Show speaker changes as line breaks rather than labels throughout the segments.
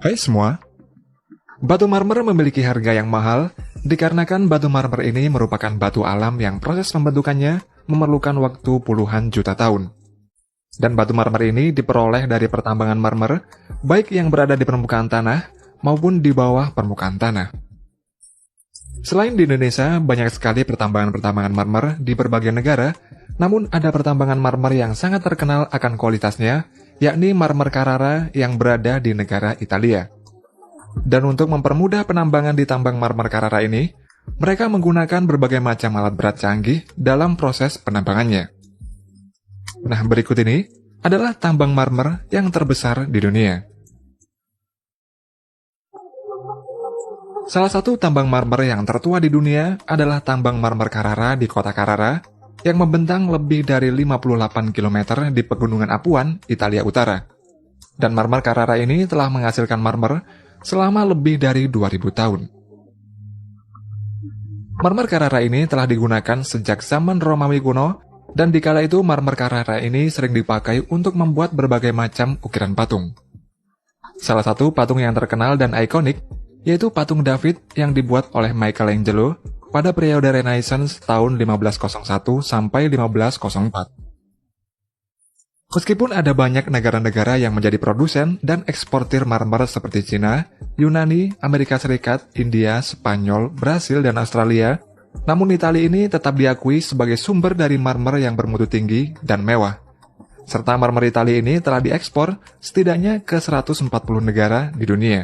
Hai semua, batu marmer memiliki harga yang mahal dikarenakan batu marmer ini merupakan batu alam yang proses pembentukannya memerlukan waktu puluhan juta tahun. Dan batu marmer ini diperoleh dari pertambangan marmer, baik yang berada di permukaan tanah maupun di bawah permukaan tanah. Selain di Indonesia, banyak sekali pertambangan-pertambangan marmer di berbagai negara, namun ada pertambangan marmer yang sangat terkenal akan kualitasnya, yakni marmer Carrara yang berada di negara Italia. Dan untuk mempermudah penambangan di tambang marmer Carrara ini, mereka menggunakan berbagai macam alat berat canggih dalam proses penambangannya. Nah, berikut ini adalah tambang marmer yang terbesar di dunia. Salah satu tambang marmer yang tertua di dunia adalah tambang marmer Carrara di kota Carrara, yang membentang lebih dari 58 km di pegunungan Apuan, Italia Utara. Dan marmer Carrara ini telah menghasilkan marmer selama lebih dari 2000 tahun. Marmer Carrara ini telah digunakan sejak zaman Romawi kuno, dan di kala itu marmer Carrara ini sering dipakai untuk membuat berbagai macam ukiran patung. Salah satu patung yang terkenal dan ikonik yaitu patung David yang dibuat oleh Michelangelo pada periode Renaissance tahun 1501 sampai 1504. Meskipun ada banyak negara-negara yang menjadi produsen dan eksportir marmer seperti Cina, Yunani, Amerika Serikat, India, Spanyol, Brasil, dan Australia, namun Italia ini tetap diakui sebagai sumber dari marmer yang bermutu tinggi dan mewah. Serta marmer Italia ini telah diekspor setidaknya ke 140 negara di dunia.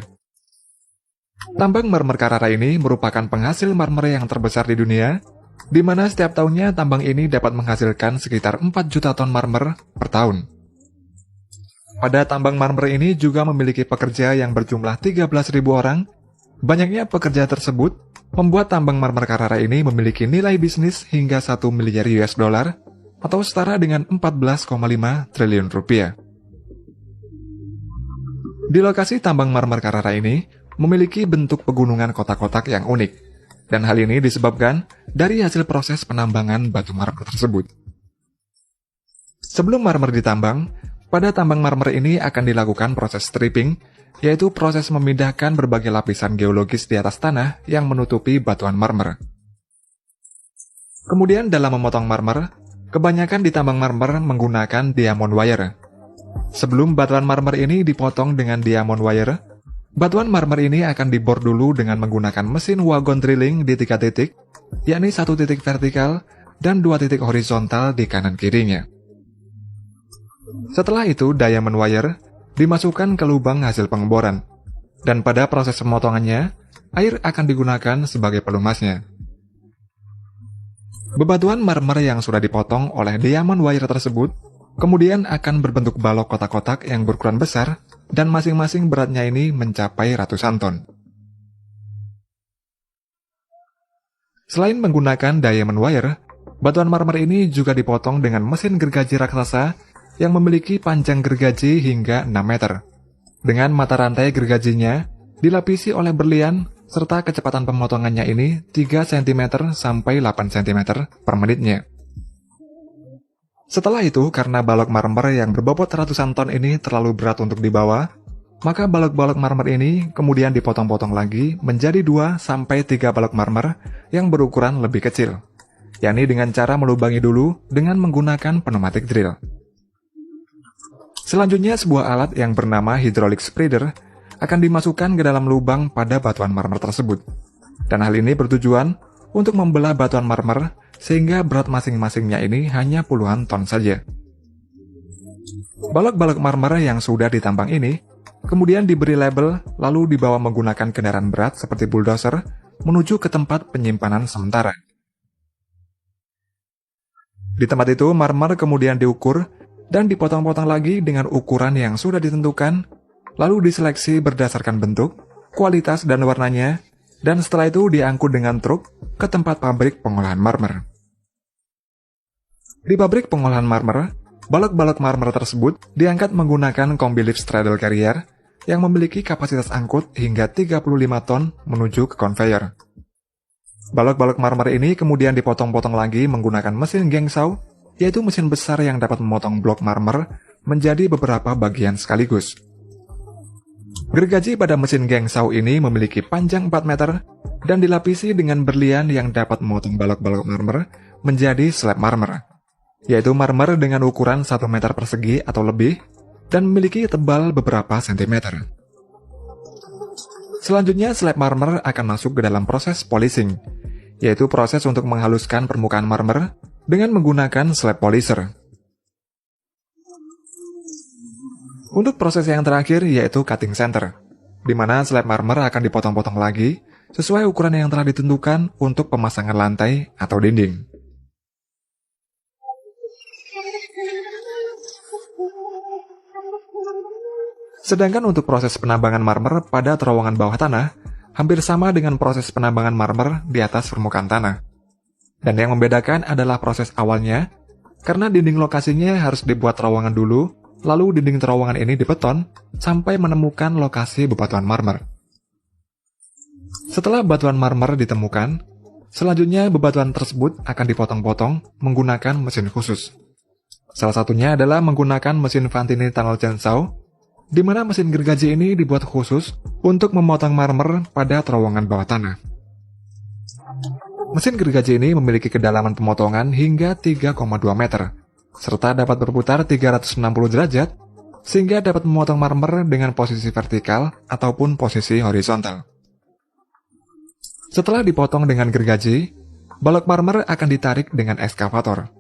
Tambang marmer Carrara ini merupakan penghasil marmer yang terbesar di dunia, di mana setiap tahunnya tambang ini dapat menghasilkan sekitar 4 juta ton marmer per tahun. Pada tambang marmer ini juga memiliki pekerja yang berjumlah 13.000 orang. Banyaknya pekerja tersebut membuat tambang marmer Carrara ini memiliki nilai bisnis hingga 1 miliar US dollar atau setara dengan 14,5 triliun rupiah. Di lokasi tambang marmer Carrara ini memiliki bentuk pegunungan kotak-kotak yang unik. Dan hal ini disebabkan dari hasil proses penambangan batu marmer tersebut. Sebelum marmer ditambang, pada tambang marmer ini akan dilakukan proses stripping, yaitu proses memindahkan berbagai lapisan geologis di atas tanah yang menutupi batuan marmer. Kemudian dalam memotong marmer, kebanyakan di tambang marmer menggunakan diamond wire. Sebelum batuan marmer ini dipotong dengan diamond wire, batuan marmer ini akan dibor dulu dengan menggunakan mesin wagon drilling di 3 titik, yakni 1 titik vertikal dan 2 titik horizontal di kanan kirinya. Setelah itu, diamond wire dimasukkan ke lubang hasil pengeboran, dan pada proses pemotongannya, air akan digunakan sebagai pelumasnya. Bebatuan marmer yang sudah dipotong oleh diamond wire tersebut kemudian akan berbentuk balok kotak-kotak yang berukuran besar, dan masing-masing beratnya ini mencapai ratusan ton. Selain menggunakan diamond wire, batuan marmer ini juga dipotong dengan mesin gergaji raksasa yang memiliki panjang gergaji hingga 6 meter. Dengan mata rantai gergajinya dilapisi oleh berlian, serta kecepatan pemotongannya ini 3 cm sampai 8 cm per menitnya. Setelah itu, karena balok marmer yang berbobot ratusan ton ini terlalu berat untuk dibawa, maka balok-balok marmer ini kemudian dipotong-potong lagi menjadi 2 sampai 3 balok marmer yang berukuran lebih kecil, yakni dengan cara melubangi dulu dengan menggunakan pneumatic drill. Selanjutnya, sebuah alat yang bernama hydraulic spreader akan dimasukkan ke dalam lubang pada batuan marmer tersebut, dan hal ini bertujuan untuk membelah batuan marmer sehingga berat masing-masingnya ini hanya puluhan ton saja. Balok-balok marmer yang sudah ditambang ini kemudian diberi label lalu dibawa menggunakan kendaraan berat seperti bulldozer menuju ke tempat penyimpanan sementara. Di tempat itu, marmer kemudian diukur dan dipotong-potong lagi dengan ukuran yang sudah ditentukan, lalu diseleksi berdasarkan bentuk, kualitas, dan warnanya, dan setelah itu diangkut dengan truk ke tempat pabrik pengolahan marmer. Di pabrik pengolahan marmer, balok-balok marmer tersebut diangkat menggunakan kombi lift straddle carrier yang memiliki kapasitas angkut hingga 35 ton menuju ke konveyor. Balok-balok marmer ini kemudian dipotong-potong lagi menggunakan mesin gangsaw, yaitu mesin besar yang dapat memotong blok marmer menjadi beberapa bagian sekaligus. Gergaji pada mesin Gengsau ini memiliki panjang 4 meter dan dilapisi dengan berlian yang dapat memotong balok-balok marmer menjadi slab marmer, yaitu marmer dengan ukuran 1 meter persegi atau lebih dan memiliki tebal beberapa sentimeter. Selanjutnya, slab marmer akan masuk ke dalam proses polishing, yaitu proses untuk menghaluskan permukaan marmer dengan menggunakan slab polisher. Untuk proses yang terakhir yaitu cutting center, di mana slab marmer akan dipotong-potong lagi sesuai ukuran yang telah ditentukan untuk pemasangan lantai atau dinding. Sedangkan untuk proses penambangan marmer pada terowongan bawah tanah, hampir sama dengan proses penambangan marmer di atas permukaan tanah. Dan yang membedakan adalah proses awalnya, karena dinding lokasinya harus dibuat terowongan dulu, lalu dinding terowongan ini dibeton sampai menemukan lokasi bebatuan marmer. Setelah batuan marmer ditemukan, selanjutnya bebatuan tersebut akan dipotong-potong menggunakan mesin khusus. Salah satunya adalah menggunakan mesin Vantini Tunnel Chainsaw, di mana mesin gergaji ini dibuat khusus untuk memotong marmer pada terowongan bawah tanah. Mesin gergaji ini memiliki kedalaman pemotongan hingga 3,2 meter, serta dapat berputar 360 derajat, sehingga dapat memotong marmer dengan posisi vertikal ataupun posisi horizontal. Setelah dipotong dengan gergaji, balok marmer akan ditarik dengan ekskavator,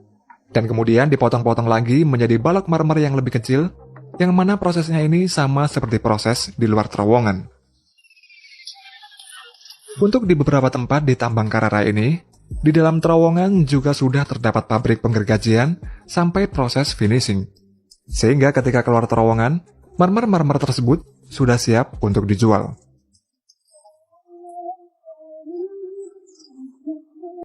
dan kemudian dipotong-potong lagi menjadi balok marmer yang lebih kecil, yang mana prosesnya ini sama seperti proses di luar terowongan. Untuk di beberapa tempat di tambang Karara ini, di dalam terowongan juga sudah terdapat pabrik penggergajian sampai proses finishing. Sehingga ketika keluar terowongan, marmer-marmer tersebut sudah siap untuk dijual.